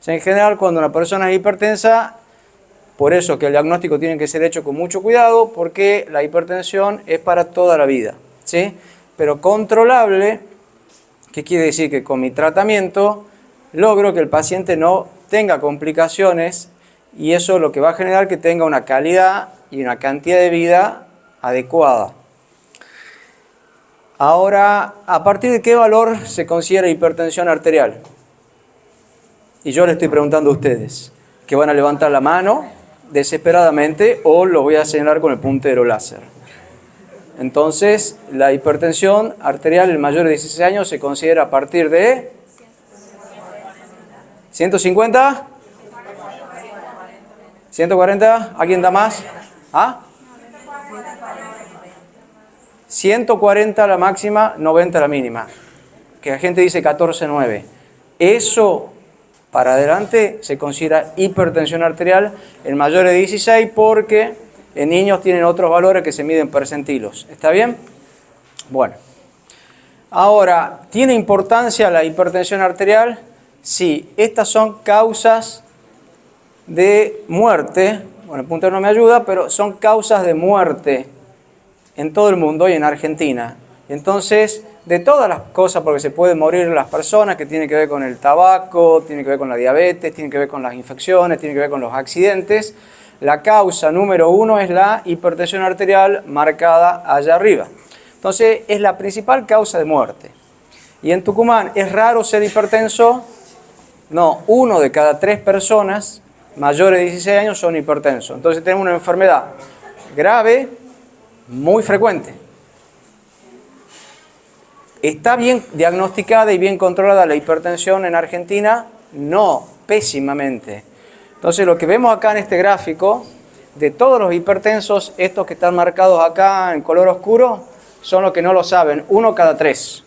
O sea, en general, cuando una persona es hipertensa, por eso que el diagnóstico tiene que ser hecho con mucho cuidado, porque la hipertensión es para toda la vida, ¿sí? Pero controlable, ¿qué quiere decir? Que con mi tratamiento logro que el paciente no tenga complicaciones y eso lo que va a generar que tenga una calidad y una cantidad de vida adecuada. Ahora, ¿a partir de qué valor se considera hipertensión arterial? Y yo le estoy preguntando a ustedes, que van a levantar la mano desesperadamente o lo voy a señalar con el puntero láser. Entonces, la hipertensión arterial en mayores de 16 años se considera a partir de 150, 140, ¿alguien da más? ¿Ah? 140 la máxima, 90 la mínima. Que la gente dice 14,9. Eso para adelante se considera hipertensión arterial en mayores de 16 porque en niños tienen otros valores que se miden percentilos. ¿Está bien? Bueno. Ahora, ¿tiene importancia la hipertensión arterial? Sí, estas son causas de muerte. Bueno, el puntero no me ayuda, pero son causas de muerte en todo el mundo y en Argentina. Entonces, de todas las cosas por las que se pueden morir las personas, que tiene que ver con el tabaco, tiene que ver con la diabetes, tiene que ver con las infecciones, tiene que ver con los accidentes, la causa número 1 es la hipertensión arterial marcada allá arriba. Entonces, es la principal causa de muerte. Y en Tucumán, ¿es raro ser hipertenso? No, 1 de cada 3 personas mayores de 16 años son hipertensos. Entonces, tenemos una enfermedad grave, muy frecuente. ¿Está bien diagnosticada y bien controlada la hipertensión en Argentina? No, pésimamente. Entonces lo que vemos acá en este gráfico, de todos los hipertensos, estos que están marcados acá en color oscuro, son los que no lo saben, 1 cada 3.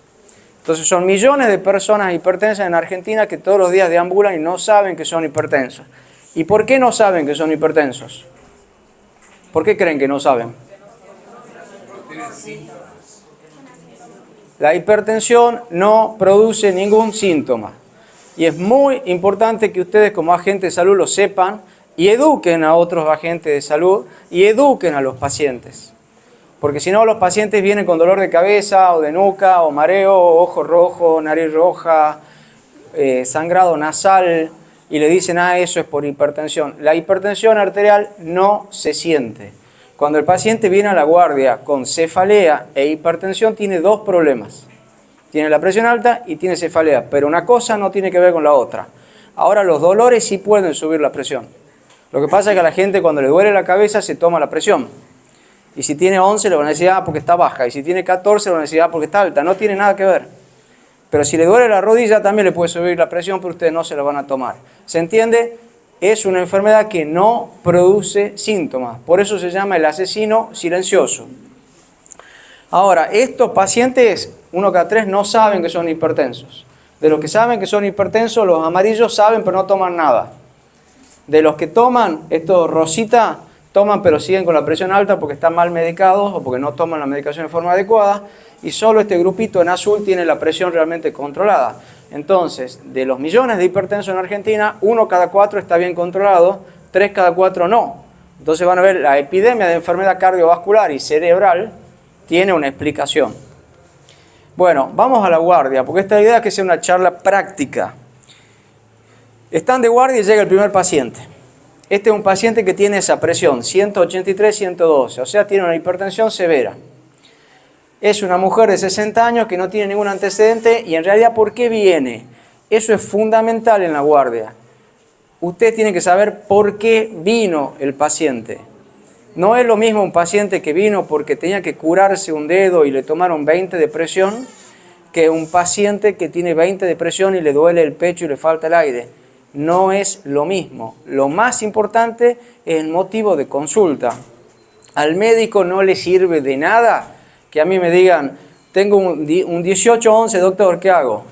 Entonces son millones de personas hipertensas en Argentina que todos los días deambulan y no saben que son hipertensos. ¿Y por qué no saben que son hipertensos? ¿Por qué creen que no saben? La hipertensión no produce ningún síntoma. Y es muy importante que ustedes como agentes de salud lo sepan y eduquen a otros agentes de salud y eduquen a los pacientes. Porque si no, los pacientes vienen con dolor de cabeza o de nuca o mareo, ojo rojo, nariz roja, sangrado nasal y le dicen, eso es por hipertensión. La hipertensión arterial no se siente. Cuando el paciente viene a la guardia con cefalea e hipertensión, tiene 2 problemas. Tiene la presión alta y tiene cefalea, pero una cosa no tiene que ver con la otra. Ahora, los dolores sí pueden subir la presión. Lo que pasa es que a la gente cuando le duele la cabeza se toma la presión. Y si tiene 11 le van a decir, porque está baja. Y si tiene 14 le van a decir, porque está alta. No tiene nada que ver. Pero si le duele la rodilla también le puede subir la presión, pero ustedes no se la van a tomar. ¿Se entiende? Es una enfermedad que no produce síntomas. Por eso se llama el asesino silencioso. Ahora, estos pacientes, 1 cada 3, no saben que son hipertensos. De los que saben que son hipertensos, los amarillos saben pero no toman nada. De los que toman, estos rosita, toman pero siguen con la presión alta porque están mal medicados o porque no toman la medicación de forma adecuada. Y solo este grupito en azul tiene la presión realmente controlada. Entonces, de los millones de hipertensos en Argentina, 1 cada 4 está bien controlado, 3 cada 4 no. Entonces van a ver, la epidemia de enfermedad cardiovascular y cerebral tiene una explicación. Bueno, vamos a la guardia, porque esta idea es que sea una charla práctica. Están de guardia y llega el primer paciente. Este es un paciente que tiene esa presión, 183, 112, o sea, tiene una hipertensión severa. Es una mujer de 60 años que no tiene ningún antecedente y en realidad, ¿por qué viene? Eso es fundamental en la guardia. Usted tiene que saber por qué vino el paciente. No es lo mismo un paciente que vino porque tenía que curarse un dedo y le tomaron 20 de presión que un paciente que tiene 20 de presión y le duele el pecho y le falta el aire. No es lo mismo. Lo más importante es el motivo de consulta. Al médico no le sirve de nada que a mí me digan, tengo un 18-11, doctor, ¿qué hago?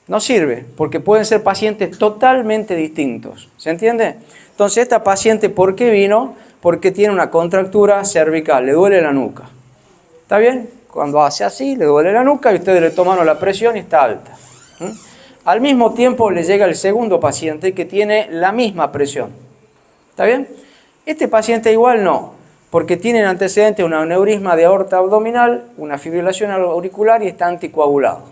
No sirve, porque pueden ser pacientes totalmente distintos. ¿Se entiende? Entonces, esta paciente, ¿por qué vino? Porque tiene una contractura cervical, le duele la nuca. ¿Está bien? Cuando hace así, le duele la nuca y ustedes le toman la presión y está alta. Al mismo tiempo le llega el segundo paciente que tiene la misma presión. ¿Está bien? Este paciente igual no, porque tiene en antecedente un aneurisma de aorta abdominal, una fibrilación auricular y está anticoagulado.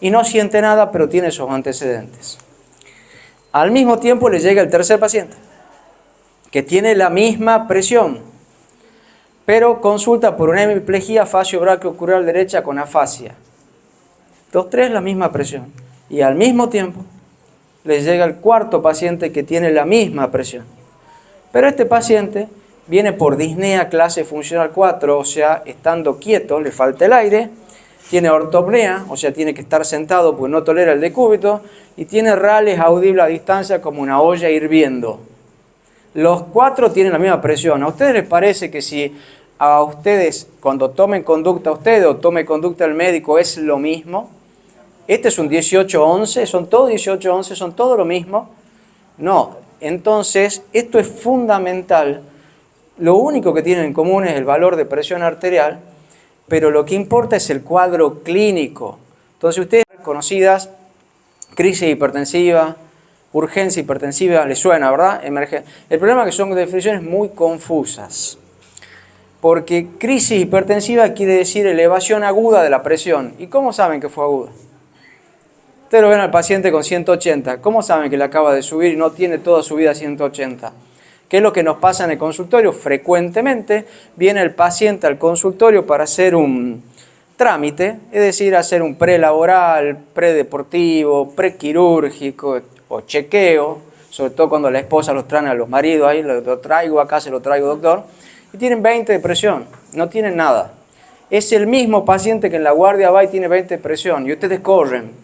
Y no siente nada, pero tiene esos antecedentes. Al mismo tiempo le llega el tercer paciente, que tiene la misma presión, pero consulta por una hemiplegia facio-brachiocrural derecha con afasia. Los tres la misma presión. Y al mismo tiempo le llega el cuarto paciente que tiene la misma presión. Pero este paciente viene por disnea clase funcional 4, o sea, estando quieto, le falta el aire, tiene ortopnea, o sea, tiene que estar sentado porque no tolera el decúbito, y tiene rales audibles a distancia como una olla hirviendo. Los cuatro tienen la misma presión. ¿A ustedes les parece que si a ustedes, cuando tomen conducta a ustedes o tome conducta el médico, es lo mismo? Este es un 18-11, son todos 18-11, son todo lo mismo. No, entonces esto es fundamental. Lo único que tienen en común es el valor de presión arterial, pero lo que importa es el cuadro clínico. Entonces ustedes conocidas, crisis hipertensiva, urgencia hipertensiva, les suena, ¿verdad? El problema es que son definiciones muy confusas, porque crisis hipertensiva quiere decir elevación aguda de la presión. ¿Y cómo saben que fue aguda? Ustedes lo ven al paciente con 180. ¿Cómo saben que le acaba de subir y no tiene toda su vida 180? ¿Qué es lo que nos pasa en el consultorio? Frecuentemente viene el paciente al consultorio para hacer un trámite, es decir, hacer un prelaboral, predeportivo, prequirúrgico o chequeo, sobre todo cuando la esposa los trae a los maridos, ahí lo traigo acá, se lo traigo doctor, y tienen 20 de presión, no tienen nada. Es el mismo paciente que en la guardia va y tiene 20 de presión y ustedes corren.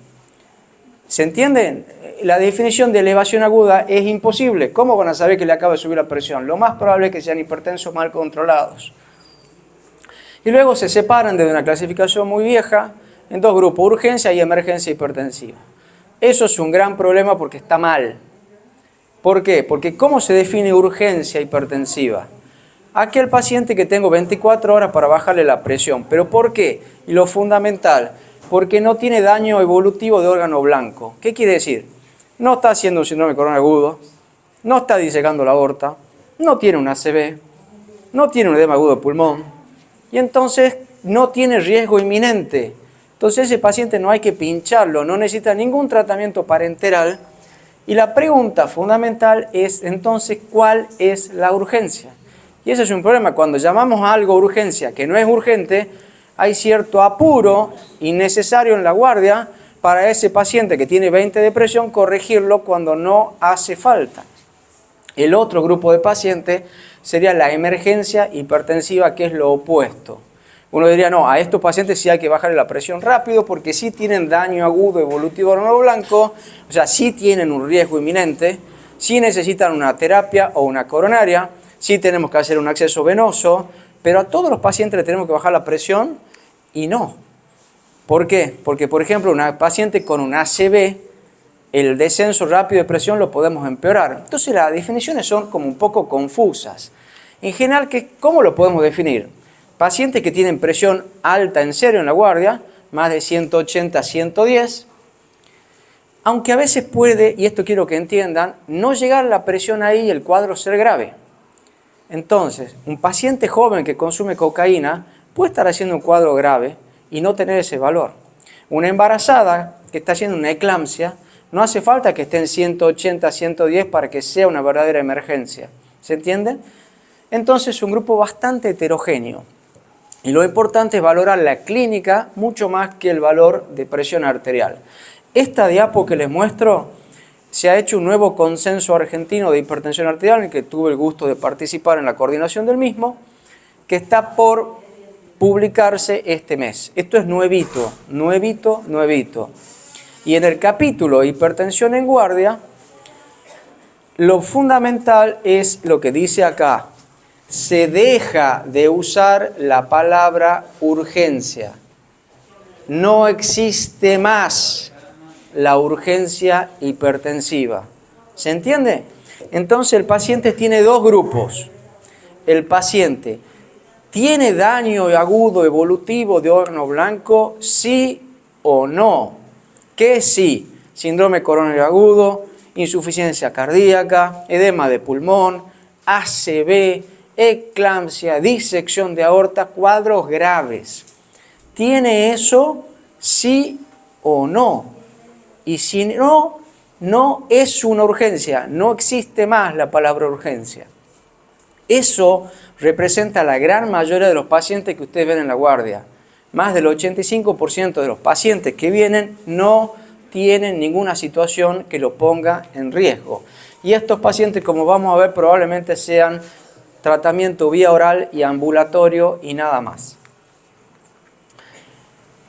¿Se entiende? La definición de elevación aguda es imposible. ¿Cómo van a saber que le acaba de subir la presión? Lo más probable es que sean hipertensos mal controlados. Y luego se separan de una clasificación muy vieja en dos grupos, urgencia y emergencia hipertensiva. Eso es un gran problema porque está mal. ¿Por qué? Porque ¿cómo se define urgencia hipertensiva? Aquel paciente que tengo 24 horas para bajarle la presión. ¿Pero por qué? Y lo fundamental, porque no tiene daño evolutivo de órgano blanco. ¿Qué quiere decir? No está haciendo un síndrome coronarial agudo, no está disecando la aorta, no tiene un ACV, no tiene un edema agudo de pulmón, y entonces no tiene riesgo inminente. Entonces ese paciente no hay que pincharlo, no necesita ningún tratamiento parenteral. Y la pregunta fundamental es entonces, ¿cuál es la urgencia? Y ese es un problema. Cuando llamamos a algo urgencia que no es urgente, hay cierto apuro innecesario en la guardia para ese paciente que tiene 20 de presión, corregirlo cuando no hace falta. El otro grupo de pacientes sería la emergencia hipertensiva, que es lo opuesto. Uno diría, no, a estos pacientes sí hay que bajarle la presión rápido porque sí tienen daño agudo evolutivo órgano blanco, o sea, sí tienen un riesgo inminente, sí necesitan una terapia o una coronaria, sí tenemos que hacer un acceso venoso, pero a todos los pacientes le tenemos que bajar la presión y no. ¿Por qué? Porque, por ejemplo, una paciente con un ACV, el descenso rápido de presión lo podemos empeorar. Entonces las definiciones son como un poco confusas. En general, ¿cómo lo podemos definir? Pacientes que tienen presión alta en serio en la guardia, más de 180, 110, aunque a veces puede, y esto quiero que entiendan, no llegar la presión ahí y el cuadro ser grave. Entonces, un paciente joven que consume cocaína puede estar haciendo un cuadro grave y no tener ese valor. Una embarazada que está haciendo una eclampsia, no hace falta que esté en 180, 110 para que sea una verdadera emergencia. ¿Se entiende? Entonces es un grupo bastante heterogéneo. Y lo importante es valorar la clínica mucho más que el valor de presión arterial. Esta diapo que les muestro, se ha hecho un nuevo consenso argentino de hipertensión arterial en el que tuve el gusto de participar en la coordinación del mismo, que está por publicarse este mes. Esto es nuevito, nuevito, nuevito. Y en el capítulo hipertensión en guardia, lo fundamental es lo que dice acá. Se deja de usar la palabra urgencia. No existe más la urgencia hipertensiva. ¿Se entiende? Entonces el paciente tiene dos grupos. El paciente tiene daño agudo evolutivo de órgano blanco, sí o no. ¿Qué sí? síndrome coronario agudo, insuficiencia cardíaca, edema de pulmón, ACV, eclampsia, disección de aorta, cuadros graves. ¿Tiene eso sí o no? Y si no, no es una urgencia, no existe más la palabra urgencia. Eso representa la gran mayoría de los pacientes que ustedes ven en la guardia. Más del 85% de los pacientes que vienen no tienen ninguna situación que lo ponga en riesgo. Y estos pacientes, como vamos a ver, probablemente sean tratamiento vía oral y ambulatorio y nada más.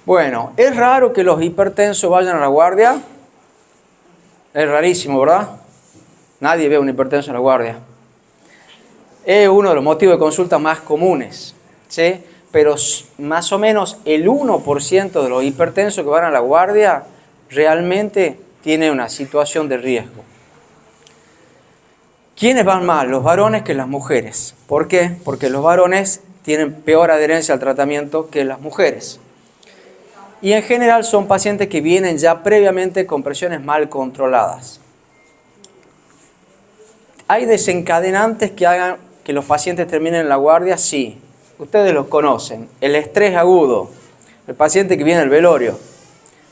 Bueno, ¿es raro que los hipertensos vayan a la guardia? Es rarísimo, ¿verdad? Nadie ve a un hipertenso en la guardia. Es uno de los motivos de consulta más comunes, ¿sí? Pero más o menos el 1% de los hipertensos que van a la guardia realmente tiene una situación de riesgo. ¿Quiénes van más? Los varones que las mujeres. ¿Por qué? Porque los varones tienen peor adherencia al tratamiento que las mujeres. Y en general son pacientes que vienen ya previamente con presiones mal controladas. ¿Hay desencadenantes que hagan que los pacientes terminen en la guardia? Sí. Ustedes los conocen. El estrés agudo, el paciente que viene del velorio,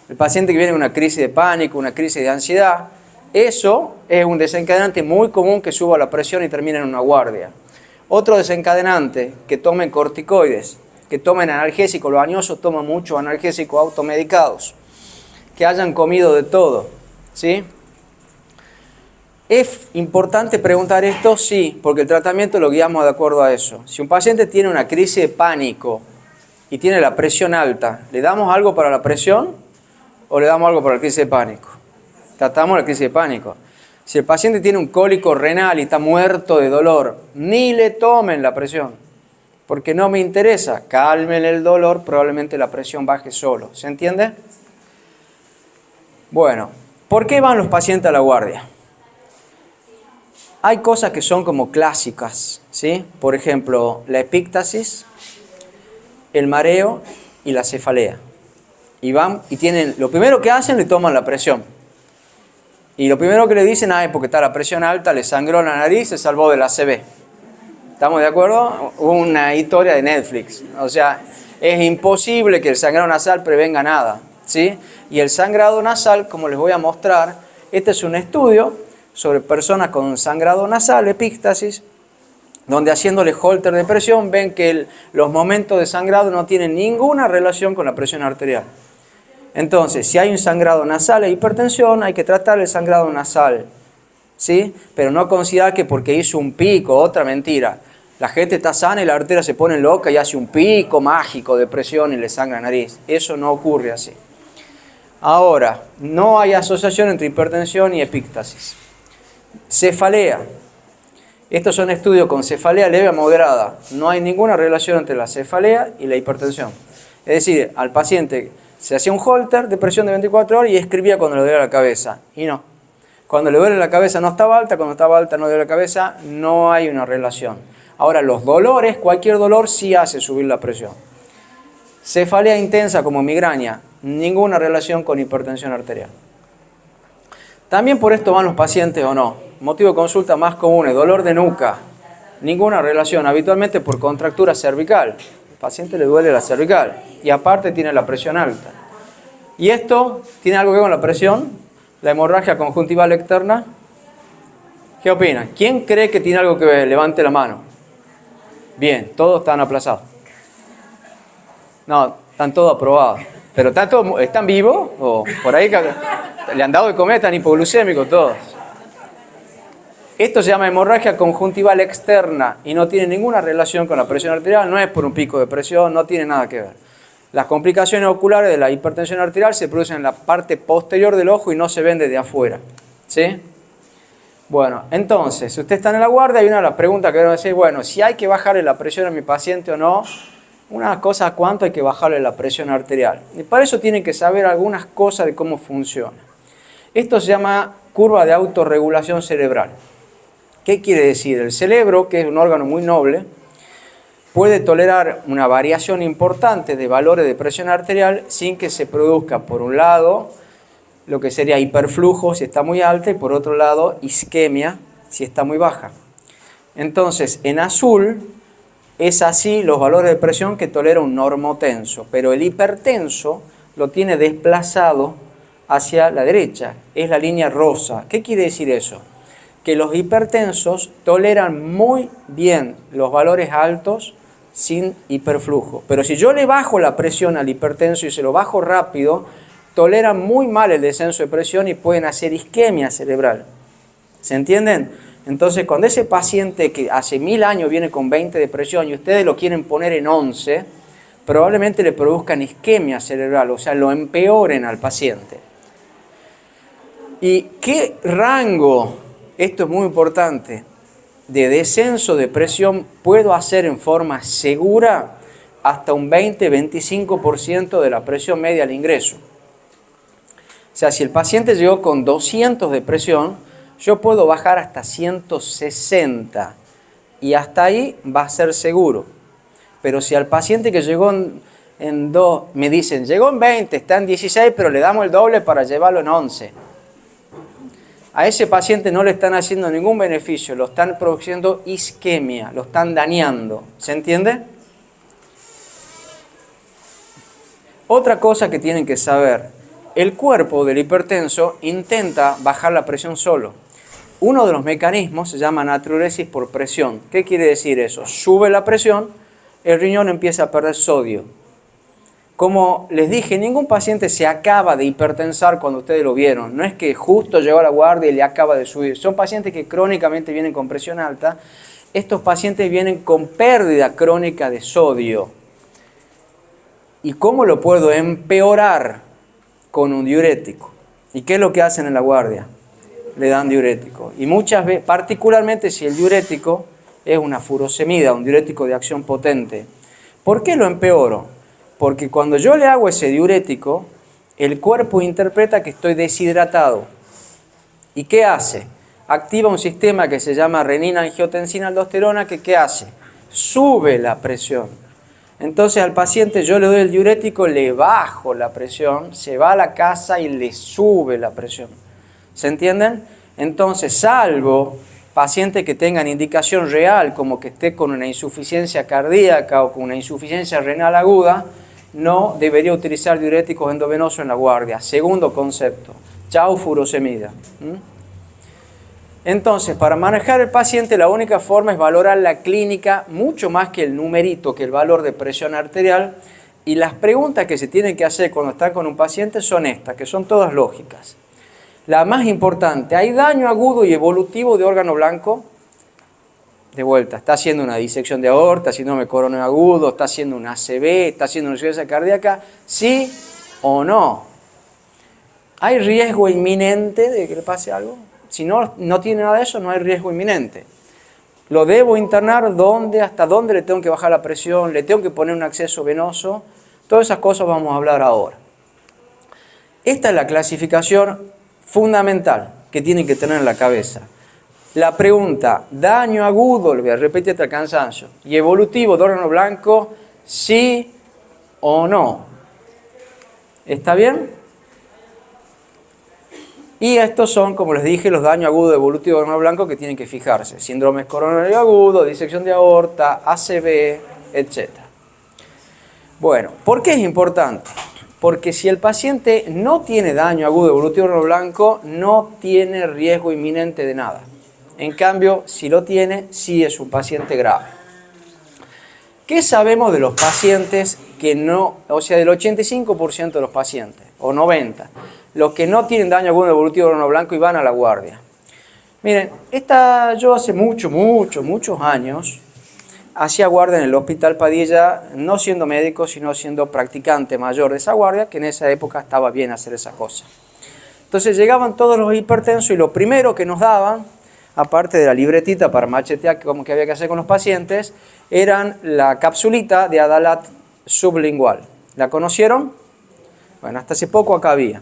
el paciente que viene con una crisis de pánico, una crisis de ansiedad. Eso es un desencadenante muy común que suba la presión y termine en una guardia. Otro desencadenante, que tomen corticoides, que tomen analgésicos. Los añosos toman muchos analgésicos automedicados, que hayan comido de todo, ¿sí? ¿Es importante preguntar esto? Sí, porque el tratamiento lo guiamos de acuerdo a eso. Si un paciente tiene una crisis de pánico y tiene la presión alta, ¿le damos algo para la presión o le damos algo para la crisis de pánico? Tratamos la crisis de pánico. Si el paciente tiene un cólico renal y está muerto de dolor, ni le tomen la presión, porque no me interesa. Calmen el dolor, probablemente la presión baje solo. ¿Se entiende? Bueno, ¿por qué van los pacientes a la guardia? Hay cosas que son como clásicas, ¿sí? Por ejemplo, la epíctasis, el mareo y la cefalea. Y van y tienen, lo primero que hacen, le toman la presión. Y lo primero que le dicen, es porque está la presión alta, le sangró la nariz, se salvó del ACV. ¿Estamos de acuerdo? Una historia de Netflix. O sea, es imposible que el sangrado nasal prevenga nada, ¿sí? Y el sangrado nasal, como les voy a mostrar, este es un estudio sobre personas con sangrado nasal, epíctasis, donde haciéndole holter de presión ven que los momentos de sangrado no tienen ninguna relación con la presión arterial. Entonces, si hay un sangrado nasal e hipertensión, hay que tratar el sangrado nasal, ¿sí? Pero no considerar que porque hizo un pico, otra mentira. La gente está sana y la arteria se pone loca y hace un pico mágico de presión y le sangra la nariz. Eso no ocurre así. Ahora, no hay asociación entre hipertensión y epíctasis. Cefalea. Estos son estudios con cefalea leve a moderada. No hay ninguna relación entre la cefalea y la hipertensión. Es decir, al paciente se hacía un holter de presión de 24 horas y escribía cuando le dolía la cabeza. Y no. Cuando le duele la cabeza no estaba alta, cuando estaba alta no le duele la cabeza, no hay una relación. Ahora, los dolores, cualquier dolor sí hace subir la presión. Cefalea intensa como migraña, ninguna relación con hipertensión arterial. También por esto van los pacientes o no. Motivo de consulta más común es dolor de nuca. Ninguna relación, habitualmente por contractura cervical. Al paciente le duele la cervical y aparte tiene la presión alta. ¿Y esto tiene algo que ver con la presión? La hemorragia conjuntival externa. ¿Qué opinan? ¿Quién cree que tiene algo que ver? Levante la mano. Bien, todos están aplazados. No, están todos aprobados. Pero ¿están vivos? ¿O por ahí le han dado de comer? Están hipoglucémicos todos. Esto se llama hemorragia conjuntival externa y no tiene ninguna relación con la presión arterial, no es por un pico de presión, no tiene nada que ver. Las complicaciones oculares de la hipertensión arterial se producen en la parte posterior del ojo y no se ven desde afuera, ¿sí? Bueno, entonces, si usted está en la guardia, hay una de las preguntas que deben decir, bueno, si hay que bajarle la presión a mi paciente o no, una cosa, ¿cuánto hay que bajarle la presión arterial? Y para eso tienen que saber algunas cosas de cómo funciona. Esto se llama curva de autorregulación cerebral. ¿Qué quiere decir? El cerebro, que es un órgano muy noble, puede tolerar una variación importante de valores de presión arterial sin que se produzca, por un lado, lo que sería hiperflujo si está muy alta y por otro lado isquemia si está muy baja. Entonces, en azul es así los valores de presión que tolera un normotenso, pero el hipertenso lo tiene desplazado hacia la derecha, es la línea rosa. ¿Qué quiere decir eso? Que los hipertensos toleran muy bien los valores altos sin hiperflujo. Pero si yo le bajo la presión al hipertenso y se lo bajo rápido, toleran muy mal el descenso de presión y pueden hacer isquemia cerebral. ¿Se entienden? Entonces, cuando ese paciente que hace 1000 años viene con 20 de presión y ustedes lo quieren poner en 11, probablemente le produzcan isquemia cerebral, o sea, lo empeoren al paciente. ¿Y qué rango, esto es muy importante, de descenso de presión puedo hacer en forma segura? Hasta un 20-25% de la presión media al ingreso. O sea, si el paciente llegó con 200 de presión, yo puedo bajar hasta 160 y hasta ahí va a ser seguro. Pero si al paciente que llegó en 2, me dicen, llegó en 20, está en 16, pero le damos el doble para llevarlo en 11. A ese paciente no le están haciendo ningún beneficio, lo están produciendo isquemia, lo están dañando. ¿Se entiende? Otra cosa que tienen que saber, el cuerpo del hipertenso intenta bajar la presión solo. Uno de los mecanismos se llama natriuresis por presión. ¿Qué quiere decir eso? Sube la presión, el riñón empieza a perder sodio. Como les dije, ningún paciente se acaba de hipertensar cuando ustedes lo vieron. No es que justo llegó a la guardia y le acaba de subir. Son pacientes que crónicamente vienen con presión alta. Estos pacientes vienen con pérdida crónica de sodio. ¿Y cómo lo puedo empeorar? Con un diurético. ¿Y qué es lo que hacen en la guardia? Le dan diurético. Y muchas veces, particularmente si el diurético es una furosemida, un diurético de acción potente. ¿Por qué lo empeoro? Porque cuando yo le hago ese diurético, el cuerpo interpreta que estoy deshidratado. ¿Y qué hace? Activa un sistema que se llama renina-angiotensina-aldosterona, que ¿qué hace? Sube la presión. Entonces al paciente yo le doy el diurético, le bajo la presión, se va a la casa y le sube la presión. ¿Se entienden? Entonces, salvo pacientes que tengan indicación real, como que esté con una insuficiencia cardíaca o con una insuficiencia renal aguda, no debería utilizar diuréticos endovenosos en la guardia. Segundo concepto, chau furosemida. Entonces, para manejar el paciente, la única forma es valorar la clínica mucho más que el numerito, que el valor de presión arterial. Y las preguntas que se tienen que hacer cuando están con un paciente son estas, que son todas lógicas. La más importante, ¿hay daño agudo y evolutivo de órgano blanco? De vuelta, está haciendo una disección de aorta, síndrome coroneo agudo, está haciendo un ACV, está haciendo una insuficiencia cardíaca, ¿sí o no? ¿Hay riesgo inminente de que le pase algo? Si no tiene nada de eso, no hay riesgo inminente. ¿Lo debo internar? ¿Dónde? ¿Hasta dónde le tengo que bajar la presión? ¿Le tengo que poner un acceso venoso? Todas esas cosas vamos a hablar ahora. Esta es la clasificación fundamental que tienen que tener en la cabeza. La pregunta, daño agudo, lo voy a repetir hasta el cansancio, y evolutivo de órgano blanco, ¿sí o no? ¿Está bien? Y estos son, como les dije, los daños agudos evolutivos de órgano blanco que tienen que fijarse. Síndromes coronario agudo, disección de aorta, ACV, etc. Bueno, ¿por qué es importante? Porque si el paciente no tiene daño agudo evolutivo de órgano blanco, no tiene riesgo inminente de nada. En cambio, si lo tiene, sí es un paciente grave. ¿Qué sabemos de los pacientes que no, o sea, del 85% de los pacientes, o 90%, los que no tienen daño agudo evolutivo de órgano blanco y van a la guardia? Miren, yo hace muchos años hacía guardia en el Hospital Padilla, no siendo médico, sino siendo practicante mayor de esa guardia, que en esa época estaba bien hacer esa cosa. Entonces llegaban todos los hipertensos y lo primero que nos daban, aparte de la libretita para machetear como que había que hacer con los pacientes, eran la capsulita de Adalat sublingual. ¿La conocieron? Bueno, hasta hace poco acá había.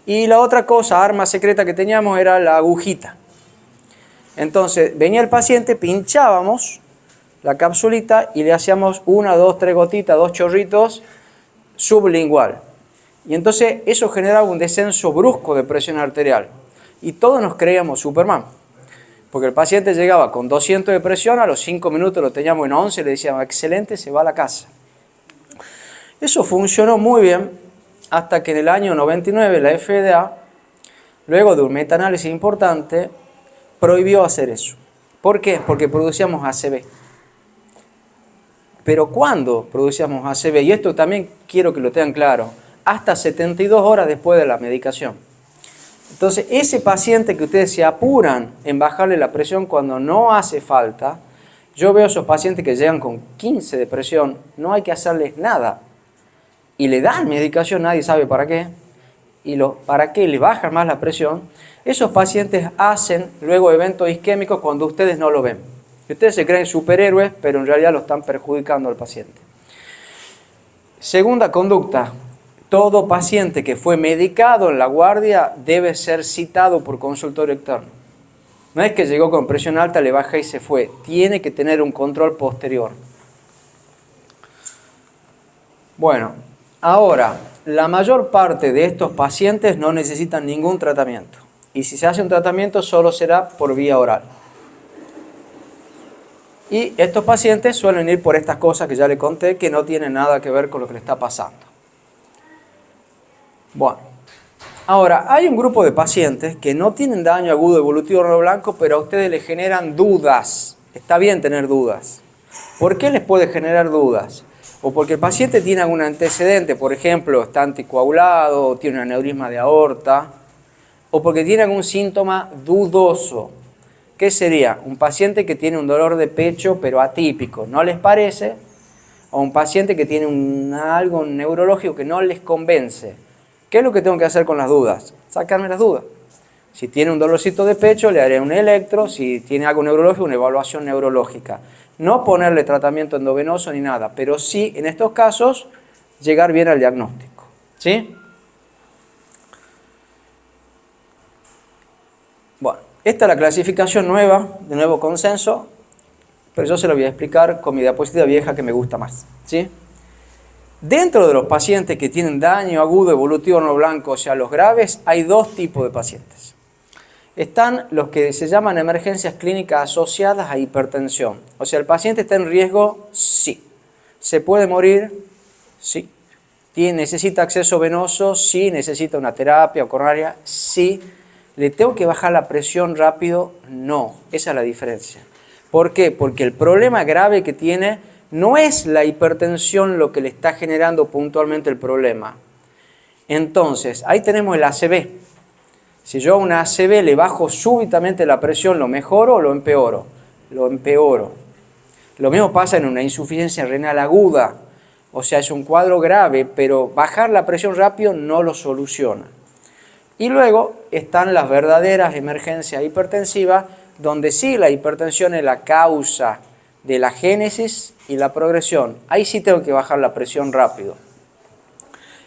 Y la otra cosa, arma secreta que teníamos, era la agujita. Entonces venía el paciente, pinchábamos la capsulita y le hacíamos 1, 2, 3 gotitas, 2 chorritos sublingual. Y entonces eso generaba un descenso brusco de presión arterial. Y todos nos creíamos Superman. Porque el paciente llegaba con 200 de presión, a los 5 minutos lo teníamos en 11, le decíamos, excelente, se va a la casa. Eso funcionó muy bien hasta que en el año 99 la FDA, luego de un metaanálisis importante, prohibió hacer eso. ¿Por qué? Porque producíamos ACV. Pero ¿cuándo producíamos ACV? Y esto también quiero que lo tengan claro. Hasta 72 horas después de la medicación. Entonces, ese paciente que ustedes se apuran en bajarle la presión cuando no hace falta, yo veo esos pacientes que llegan con 15 de presión, no hay que hacerles nada. Y le dan medicación, nadie sabe para qué. Y para qué le bajan más la presión. Esos pacientes hacen luego eventos isquémicos cuando ustedes no lo ven. Y ustedes se creen superhéroes, pero en realidad lo están perjudicando al paciente. Segunda conducta. Todo paciente que fue medicado en la guardia debe ser citado por consultorio externo. No es que llegó con presión alta, le baja y se fue. Tiene que tener un control posterior. Bueno, ahora, la mayor parte de estos pacientes no necesitan ningún tratamiento. Y si se hace un tratamiento, solo será por vía oral. Y estos pacientes suelen ir por estas cosas que ya les conté, que no tienen nada que ver con lo que le está pasando. Bueno, ahora hay un grupo de pacientes que no tienen daño agudo evolutivo en nódulo blanco, pero a ustedes les generan dudas. Está bien tener dudas. ¿Por qué les puede generar dudas? O porque el paciente tiene algún antecedente, por ejemplo, está anticoagulado, o tiene un aneurisma de aorta, o porque tiene algún síntoma dudoso. ¿Qué sería? Un paciente que tiene un dolor de pecho pero atípico, ¿no les parece? O un paciente que tiene algo neurológico que no les convence. ¿Qué es lo que tengo que hacer con las dudas? Sacarme las dudas. Si tiene un dolorcito de pecho, le haré un electro. Si tiene algo neurológico, una evaluación neurológica. No ponerle tratamiento endovenoso ni nada, pero sí, en estos casos, llegar bien al diagnóstico. ¿Sí? Bueno, esta es la clasificación nueva, de nuevo consenso, pero yo se lo voy a explicar con mi diapositiva vieja que me gusta más. ¿Sí? Dentro de los pacientes que tienen daño agudo evolutivo en nódulo blanco, o sea, los graves, hay dos tipos de pacientes. Están los que se llaman emergencias clínicas asociadas a hipertensión. O sea, ¿el paciente está en riesgo? Sí. ¿Se puede morir? Sí. ¿Necesita acceso venoso? Sí. ¿Necesita una terapia o coronaria? Sí. ¿Le tengo que bajar la presión rápido? No. Esa es la diferencia. ¿Por qué? Porque el problema grave que tiene no es la hipertensión lo que le está generando puntualmente el problema. Entonces, ahí tenemos el ACV. Si yo a una ACV le bajo súbitamente la presión, ¿lo mejoro o lo empeoro? Lo empeoro. Lo mismo pasa en una insuficiencia renal aguda. O sea, es un cuadro grave, pero bajar la presión rápido no lo soluciona. Y luego están las verdaderas emergencias hipertensivas, donde sí la hipertensión es la causa de la génesis y la progresión. Ahí sí tengo que bajar la presión rápido.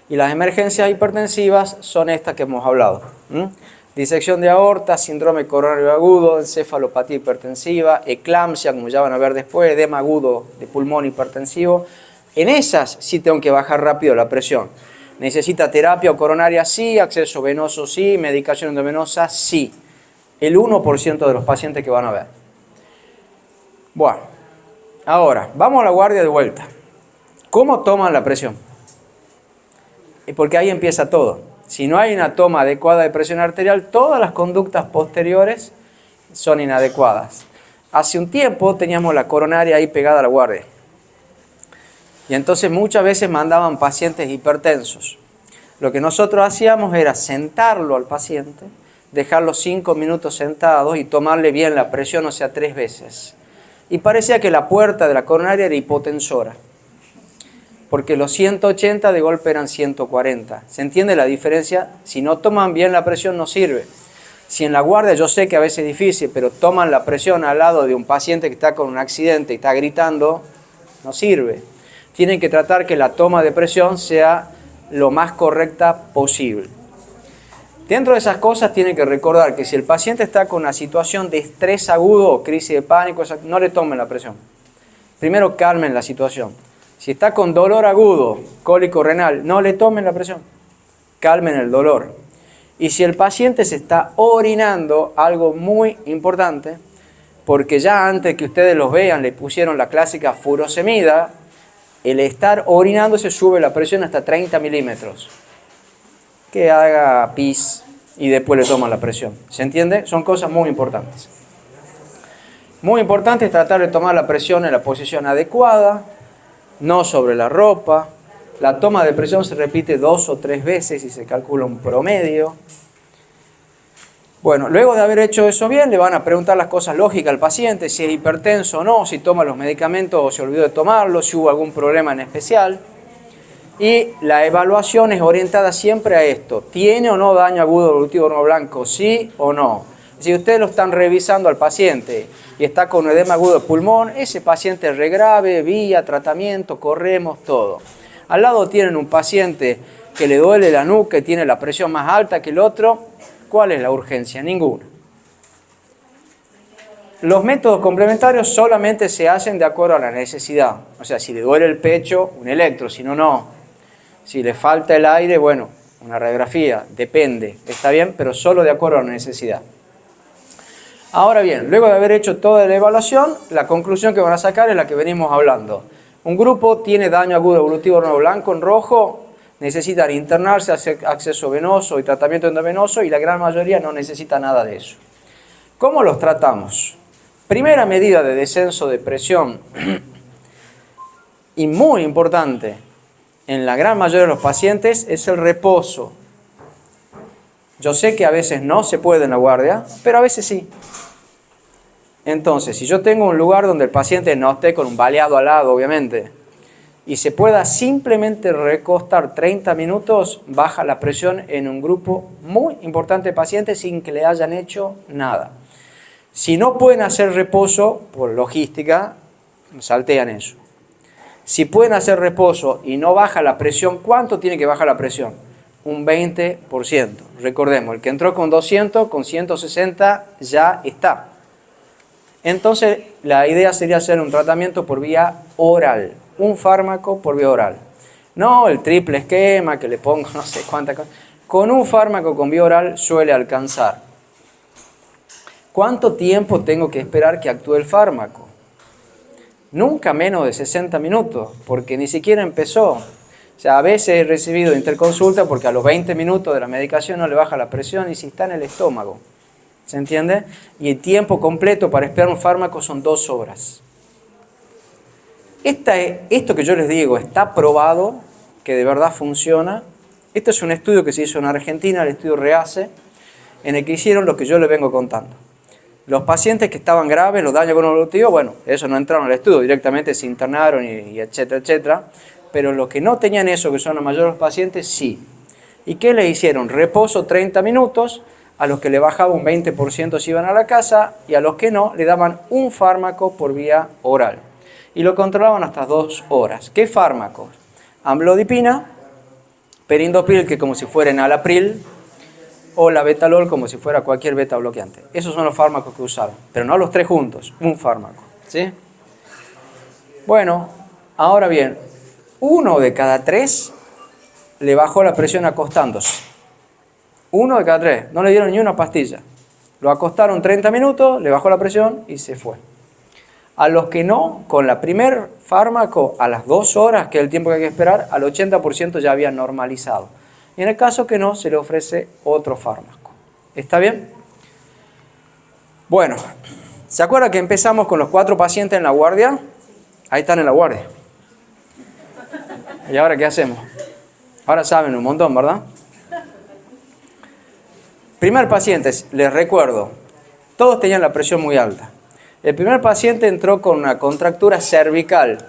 Y las emergencias hipertensivas son estas que hemos hablado. Disección de aorta, síndrome coronario agudo, encefalopatía hipertensiva, eclampsia, como ya van a ver después, edema agudo de pulmón hipertensivo. En esas sí tengo que bajar rápido la presión. ¿Necesita terapia o coronaria? Sí. ¿Acceso venoso? Sí. ¿Medicación endovenosa? Sí. El 1% de los pacientes que van a ver. Bueno, ahora, vamos a la guardia de vuelta. ¿Cómo toman la presión? Porque ahí empieza todo. Si no hay una toma adecuada de presión arterial, todas las conductas posteriores son inadecuadas. Hace un tiempo teníamos la coronaria ahí pegada a la guardia. Y entonces muchas veces mandaban pacientes hipertensos. Lo que nosotros hacíamos era sentarlo al paciente, dejarlo 5 minutos sentados y tomarle bien la presión, o sea, 3 veces. Y parecía que la puerta de la coronaria era hipotensora, porque los 180 de golpe eran 140. ¿Se entiende la diferencia? Si no toman bien la presión no sirve. Si en la guardia, yo sé que a veces es difícil, pero toman la presión al lado de un paciente que está con un accidente y está gritando, no sirve. Tienen que tratar que la toma de presión sea lo más correcta posible. Dentro de esas cosas tienen que recordar que si el paciente está con una situación de estrés agudo, crisis de pánico, no le tomen la presión. Primero calmen la situación. Si está con dolor agudo, cólico renal, no le tomen la presión. calmen el dolor. Y si el paciente se está orinando, algo muy importante, porque ya antes que ustedes los vean le pusieron la clásica furosemida, el estar orinando se sube la presión hasta 30 milímetros. Que haga pis y después le toman la presión. ¿Se entiende? Son cosas muy importantes. Muy importante es tratar de tomar la presión en la posición adecuada, no sobre la ropa. La toma de presión se repite 2 o 3 veces y se calcula un promedio. Bueno, luego de haber hecho eso bien, le van a preguntar las cosas lógicas al paciente, si es hipertenso o no, si toma los medicamentos o se olvidó de tomarlos, si hubo algún problema en especial. Y la evaluación es orientada siempre a esto. ¿Tiene o no daño agudo evolutivo horno blanco? ¿Sí o no? Si ustedes lo están revisando al paciente y está con edema agudo de pulmón, ese paciente es regrave, vía, tratamiento, corremos, todo. Al lado tienen un paciente que le duele la nuca y tiene la presión más alta que el otro. ¿Cuál es la urgencia? Ninguna. Los métodos complementarios solamente se hacen de acuerdo a la necesidad. O sea, si le duele el pecho, un electro, si no, no. Si le falta el aire, bueno, una radiografía, depende, está bien, pero solo de acuerdo a la necesidad. Ahora bien, luego de haber hecho toda la evaluación, la conclusión que van a sacar es la que venimos hablando. Un grupo tiene daño agudo evolutivo horno blanco en rojo, necesitan internarse, hacer acceso venoso y tratamiento endovenoso, y la gran mayoría no necesita nada de eso. ¿Cómo los tratamos? Primera medida de descenso de presión, y muy importante, en la gran mayoría de los pacientes es el reposo. Yo sé que a veces no se puede en la guardia, pero a veces sí. Entonces, si yo tengo un lugar donde el paciente no esté con un baleado al lado, obviamente, y se pueda simplemente recostar 30 minutos, baja la presión en un grupo muy importante de pacientes sin que le hayan hecho nada. Si no pueden hacer reposo, por logística, saltean eso. Si pueden hacer reposo y no baja la presión, ¿cuánto tiene que bajar la presión? Un 20%. Recordemos, el que entró con 200, con 160 ya está. Entonces, la idea sería hacer un tratamiento por vía oral. Un fármaco por vía oral. No el triple esquema que le pongo no sé cuántas cosas. Con un fármaco con vía oral suele alcanzar. ¿Cuánto tiempo tengo que esperar que actúe el fármaco? Nunca menos de 60 minutos, porque ni siquiera empezó. O sea, a veces he recibido interconsulta porque a los 20 minutos de la medicación no le baja la presión y si está en el estómago. ¿Se entiende? Y el tiempo completo para esperar un fármaco son 2 horas. Esto que yo les digo está probado, que de verdad funciona. Este es un estudio que se hizo en Argentina, el estudio REACE, en el que hicieron lo que yo les vengo contando. Los pacientes que estaban graves, los daños evolutivos, bueno, eso no entraron al estudio, directamente se internaron y etcétera, etcétera. Pero los que no tenían eso, que son los mayores pacientes, sí. ¿Y qué le hicieron? Reposo 30 minutos, a los que le bajaba un 20% se iban a la casa y a los que no, le daban un fármaco por vía oral. Y lo controlaban hasta 2 horas. ¿Qué fármacos? Amlodipina, perindopril, que como si fuera enalapril, o la betalol como si fuera cualquier beta bloqueante. Esos son los fármacos que usaron, pero no los 3 juntos, un fármaco. ¿Sí? Bueno, ahora bien, 1 de cada 3 le bajó la presión acostándose. 1 de cada 3, no le dieron ni una pastilla. Lo acostaron 30 minutos, le bajó la presión y se fue. A los que no, con la primer fármaco, a las 2 horas, que es el tiempo que hay que esperar, al 80% ya había normalizado. Y en el caso que no, se le ofrece otro fármaco. ¿Está bien? Bueno, ¿se acuerdan que empezamos con los 4 pacientes en la guardia? Ahí están en la guardia. ¿Y ahora qué hacemos? Ahora saben un montón, ¿verdad? Primer paciente, les recuerdo, todos tenían la presión muy alta. El primer paciente entró con una contractura cervical.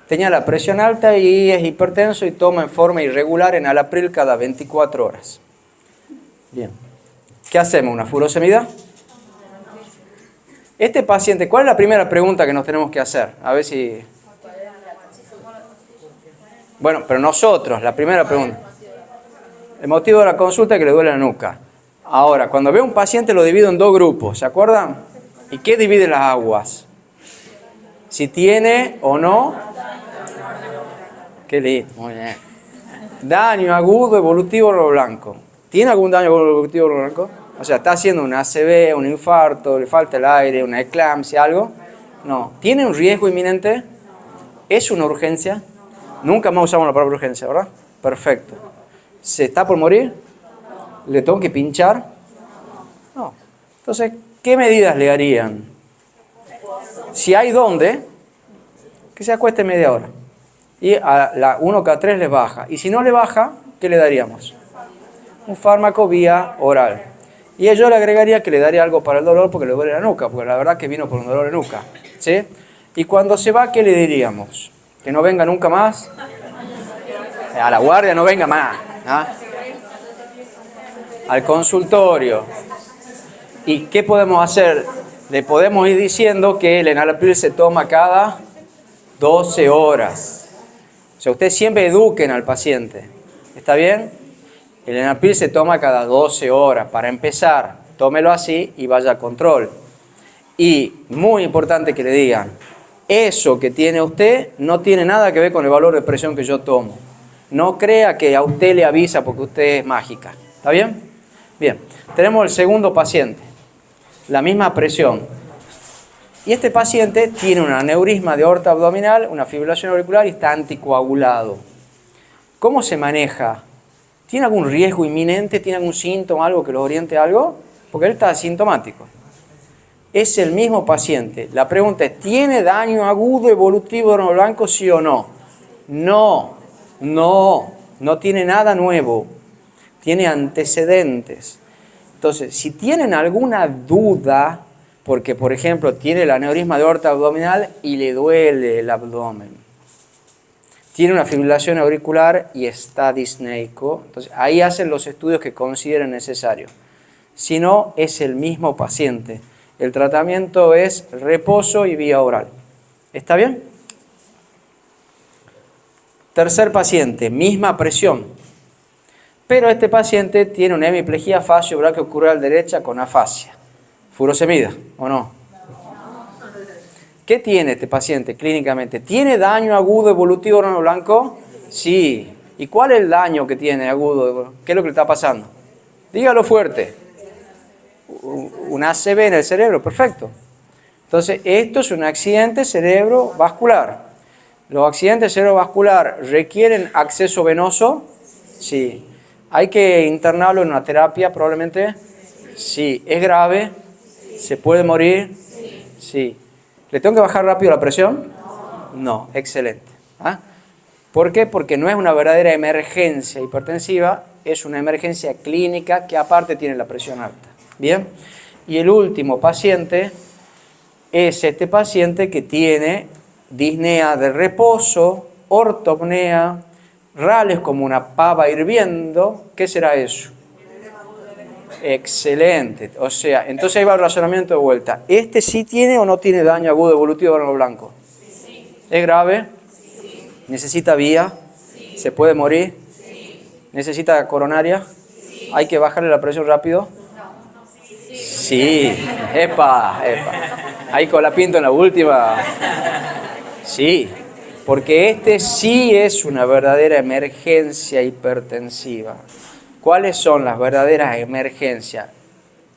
Tenía la presión alta y es hipertenso y toma en forma irregular enalapril cada 24 horas. Bien. ¿Qué hacemos? ¿Una furosemida? Este paciente, ¿cuál es la primera pregunta que nos tenemos que hacer? A ver si... Bueno, pero nosotros, la primera pregunta. El motivo de la consulta es que le duele la nuca. Ahora, cuando veo un paciente lo divido en 2 grupos, ¿se acuerdan? ¿Y qué divide las aguas? Si tiene o no... Qué lindo, muy bien. Daño agudo evolutivo en lo blanco. ¿Tiene algún daño agudo evolutivo en lo blanco? O sea, ¿está haciendo un ACV, un infarto, le falta el aire, una eclampsia, algo? No. ¿Tiene un riesgo inminente? ¿Es una urgencia? Nunca más usamos la palabra urgencia, ¿verdad? Perfecto. ¿Se está por morir? ¿Le tengo que pinchar? No. Entonces, ¿qué medidas le harían? Si hay dónde, que se acueste media hora. Y a la 1K3 le baja. Y si no le baja, ¿qué le daríamos? Un fármaco vía oral. Y yo le agregaría que le daría algo para el dolor porque le duele la nuca, porque la verdad que vino por un dolor de nuca. ¿Sí? Y cuando se va, ¿qué le diríamos? Que no venga nunca más. A la guardia no venga más. ¿Ah? Al consultorio. ¿Y qué podemos hacer? Le podemos ir diciendo que el enalapril se toma cada 12 horas. O sea, ustedes siempre eduquen al paciente. ¿Está bien? El enalapril se toma cada 12 horas. Para empezar, tómelo así y vaya a control. Y muy importante que le digan, eso que tiene usted no tiene nada que ver con el valor de presión que yo tomo. No crea que a usted le avisa porque usted es mágica. ¿Está bien? Bien. Tenemos el segundo paciente. La misma presión. Y este paciente tiene un aneurisma de aorta abdominal, una fibrilación auricular y está anticoagulado. ¿Cómo se maneja? ¿Tiene algún riesgo inminente? ¿Tiene algún síntoma, algo que lo oriente a algo? Porque él está asintomático. Es el mismo paciente. La pregunta es, ¿tiene daño agudo evolutivo de órgano blanco, sí o no? No, no tiene nada nuevo. Tiene antecedentes. Entonces, si tienen alguna duda, porque por ejemplo tiene el aneurisma de aorta abdominal y le duele el abdomen, tiene una fibrilación auricular y está disneico, entonces ahí hacen los estudios que consideren necesarios. Si no, es el mismo paciente. El tratamiento es reposo y vía oral. ¿Está bien? Tercer paciente, misma presión. Pero este paciente tiene una hemiplegia facio-brachiocurval derecha con afasia. Furosemida, ¿o no? ¿Qué tiene este paciente clínicamente? ¿Tiene daño agudo evolutivo de órgano blanco? Sí. ¿Y cuál es el daño que tiene agudo? ¿Qué es lo que le está pasando? Dígalo fuerte. Un ACV en el cerebro, perfecto. Entonces, esto es un accidente cerebrovascular. ¿Los accidentes cerebrovasculares requieren acceso venoso? Sí. ¿Hay que internarlo en una terapia probablemente? Sí. ¿Es grave? ¿Se puede morir? Sí. ¿Le tengo que bajar rápido la presión? No. Excelente. ¿Ah? ¿Por qué? Porque no es una verdadera emergencia hipertensiva, es una emergencia clínica que aparte tiene la presión alta. ¿Bien? Y el último paciente es este paciente que tiene disnea de reposo, ortopnea, rales como una pava hirviendo. ¿Qué será eso? Excelente. O sea, entonces ahí va el razonamiento de vuelta. ¿Este sí tiene o no tiene daño agudo evolutivo de órgano blanco? Sí. ¿Es grave? Sí. ¿Necesita vía? Sí. ¿Se puede morir? Sí. ¿Necesita coronaria? Sí. ¿Hay que bajarle la presión rápido? No. Sí. Epa. Ahí con la pinto en la última. Sí. Porque este sí es una verdadera emergencia hipertensiva. ¿Cuáles son las verdaderas emergencias?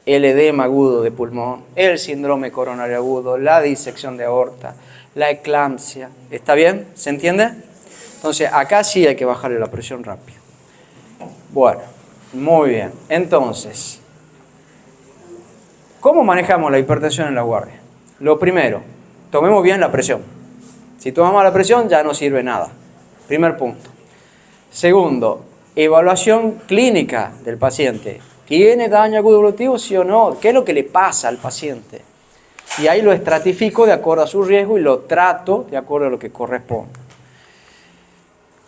El edema agudo de pulmón, el síndrome coronario agudo, la disección de aorta, la eclampsia. ¿Está bien? ¿Se entiende? Entonces, acá sí hay que bajarle la presión rápido. Bueno, muy bien. Entonces, ¿cómo manejamos la hipertensión en la guardia? Lo primero, tomemos bien la presión. Si tomamos la presión, ya no sirve nada. Primer punto. Segundo, evaluación clínica del paciente. ¿Tiene daño agudo evolutivo, sí o no? ¿Qué es lo que le pasa al paciente? Y ahí lo estratifico de acuerdo a su riesgo y lo trato de acuerdo a lo que corresponde.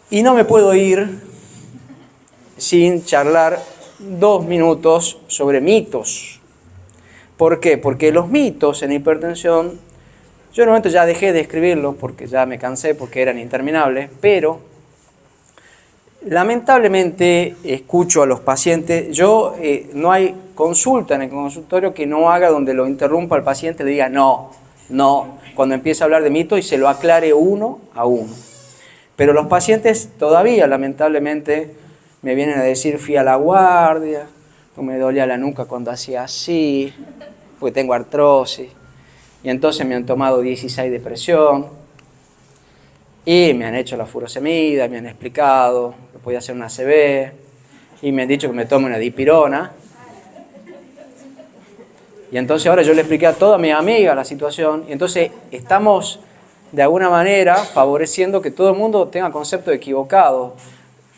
Y no me puedo ir sin charlar 2 minutos sobre mitos. ¿Por qué? Porque los mitos en hipertensión, yo en un momento ya dejé de escribirlos porque ya me cansé porque eran interminables, pero lamentablemente escucho a los pacientes, no hay consulta en el consultorio que no haga donde lo interrumpa al paciente, le diga no, cuando empieza a hablar de mitos y se lo aclare uno a uno. Pero los pacientes todavía, lamentablemente, me vienen a decir, fui a la guardia, me dolía la nuca cuando hacía así, porque tengo artrosis. Y entonces me han tomado 16 de presión y me han hecho la furosemida, me han explicado que podía hacer una ACV y me han dicho que me tome una dipirona. Y entonces ahora yo le expliqué a toda mi amiga la situación y entonces estamos de alguna manera favoreciendo que todo el mundo tenga conceptos equivocados.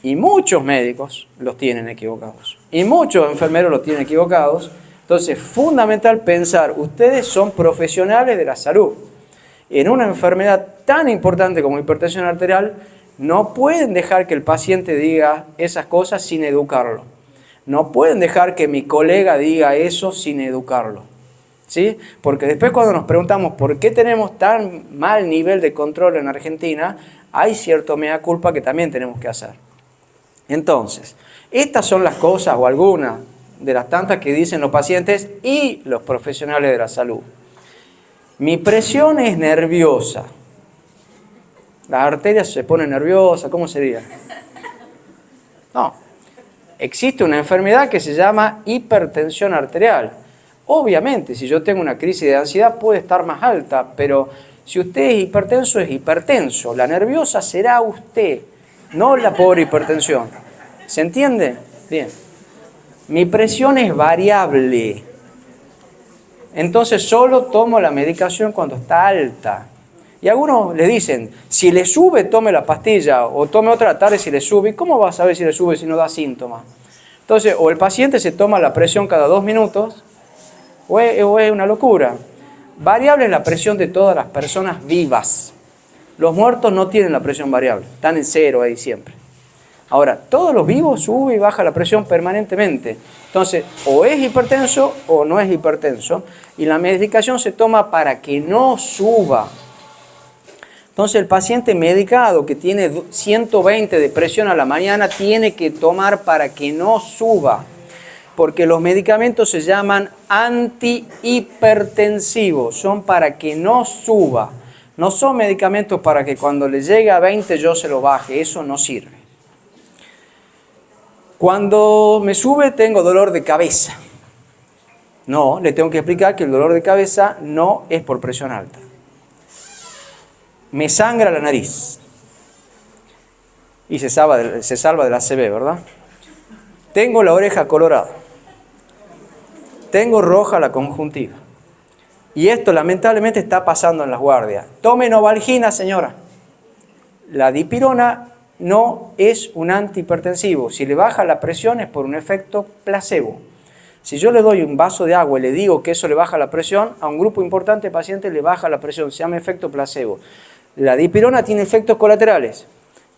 Y muchos médicos los tienen equivocados. Y muchos enfermeros los tienen equivocados. Entonces es fundamental pensar, ustedes son profesionales de la salud. En una enfermedad tan importante como hipertensión arterial, no pueden dejar que el paciente diga esas cosas sin educarlo. No pueden dejar que mi colega diga eso sin educarlo. ¿Sí? Porque después cuando nos preguntamos por qué tenemos tan mal nivel de control en Argentina, hay cierto mea culpa que también tenemos que hacer. Entonces, estas son las cosas o algunas de las tantas que dicen los pacientes y los profesionales de la salud. Mi presión es nerviosa. Las arterias se ponen nerviosas, ¿cómo sería? No. Existe una enfermedad que se llama hipertensión arterial. Obviamente, si yo tengo una crisis de ansiedad puede estar más alta, pero si usted es hipertenso. La nerviosa será usted, no la pobre hipertensión. ¿Se entiende? Bien. Mi presión es variable. Entonces solo tomo la medicación cuando está alta. Y algunos le dicen, si le sube, tome la pastilla, o tome otra tarde si le sube. ¿Cómo va a saber si le sube si no da síntomas? Entonces, o el paciente se toma la presión cada 2 minutos, o es una locura. Variable es la presión de todas las personas vivas. Los muertos no tienen la presión variable, están en cero ahí siempre. Ahora, todos los vivos sube y baja la presión permanentemente. Entonces, o es hipertenso o no es hipertenso. Y la medicación se toma para que no suba. Entonces, el paciente medicado que tiene 120 de presión a la mañana tiene que tomar para que no suba. Porque los medicamentos se llaman antihipertensivos, son para que no suba. No son medicamentos para que cuando le llegue a 20 yo se lo baje, eso no sirve. Cuando me sube tengo dolor de cabeza. No, le tengo que explicar que el dolor de cabeza no es por presión alta. Me sangra la nariz y se salva de la ACV, ¿verdad? Tengo la oreja colorada. Tengo roja la conjuntiva. Y esto lamentablemente está pasando en las guardias. Tome Novalgina, señora. La dipirona no es un antihipertensivo. Si le baja la presión es por un efecto placebo. Si yo le doy un vaso de agua y le digo que eso le baja la presión, a un grupo importante de pacientes le baja la presión. Se llama efecto placebo. La dipirona tiene efectos colaterales.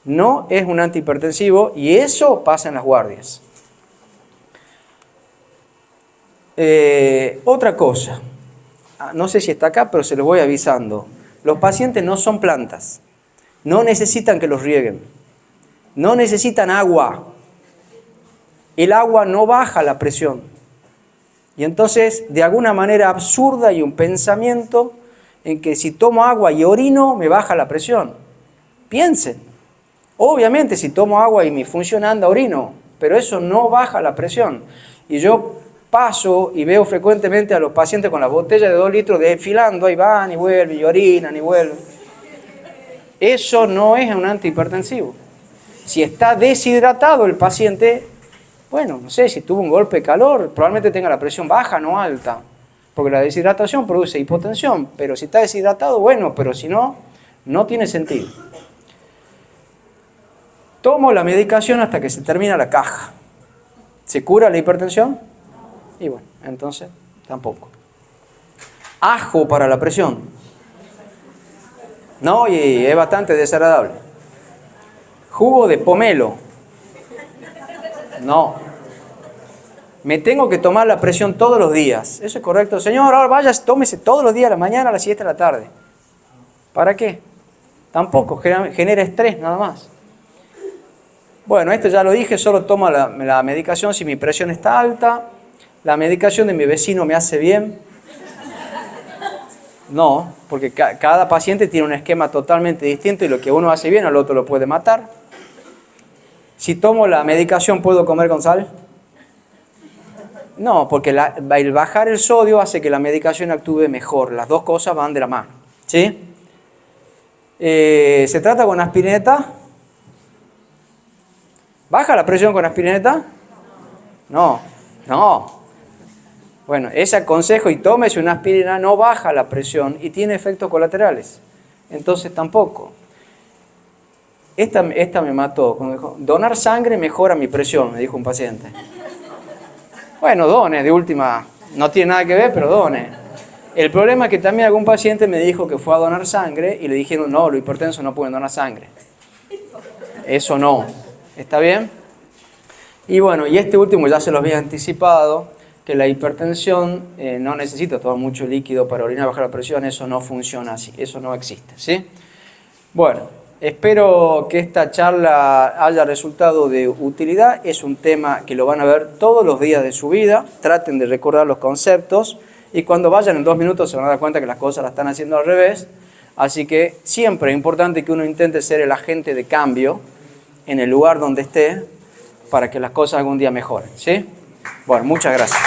No es un antihipertensivo y eso pasa en las guardias. Otra cosa, no sé si está acá, pero se los voy avisando. Los pacientes no son plantas, no necesitan que los rieguen, no necesitan agua. El agua no baja la presión. Y entonces, de alguna manera absurda, hay un pensamiento en que si tomo agua y orino, me baja la presión. Piensen, obviamente si tomo agua y mi función anda, orino, pero eso no baja la presión. Y yo paso y veo frecuentemente a los pacientes con la botella de 2 litros desfilando, ahí van y vuelven, y orinan y vuelven. Eso no es un antihipertensivo. Si está deshidratado el paciente, bueno, no sé, si tuvo un golpe de calor, probablemente tenga la presión baja, no alta, porque la deshidratación produce hipotensión, pero si está deshidratado, bueno, pero si no, no tiene sentido. Tomo la medicación hasta que se termina la caja. ¿Se cura la hipertensión? Y bueno, entonces tampoco. Ajo para la presión. No, y es bastante desagradable. Jugo de pomelo. No. Me tengo que tomar la presión todos los días. ¿Eso es correcto? Señor, ahora vaya, tómese todos los días, a la mañana, a la siesta, a la tarde. ¿Para qué? Tampoco, genera estrés nada más. Bueno, esto ya lo dije, solo tomo la medicación si mi presión está alta. La medicación de mi vecino me hace bien. No, porque cada paciente tiene un esquema totalmente distinto y lo que uno hace bien al otro lo puede matar. Si tomo la medicación, ¿puedo comer con sal? No, porque el bajar el sodio hace que la medicación actúe mejor. Las dos cosas van de la mano. ¿Sí? ¿Se trata con aspirineta? ¿Baja la presión con aspirineta? No, no. Bueno, ese consejo y tómese una aspirina, no baja la presión y tiene efectos colaterales. Entonces tampoco. Esta me mató. Cuando dijo, donar sangre mejora mi presión, me dijo un paciente. Bueno, done, de última, no tiene nada que ver, pero done. El problema es que también algún paciente me dijo que fue a donar sangre y le dijeron, no, los hipertensos no pueden donar sangre. Eso no. ¿Está bien? Y bueno, y este último ya se los había anticipado, que la hipertensión no necesita tomar mucho líquido para orinar y bajar la presión, eso no funciona así, eso no existe, ¿sí? Bueno, espero que esta charla haya resultado de utilidad, es un tema que lo van a ver todos los días de su vida, traten de recordar los conceptos y cuando vayan en 2 minutos se van a dar cuenta que las cosas las están haciendo al revés, así que siempre es importante que uno intente ser el agente de cambio en el lugar donde esté para que las cosas algún día mejoren, ¿sí? Bueno, muchas gracias.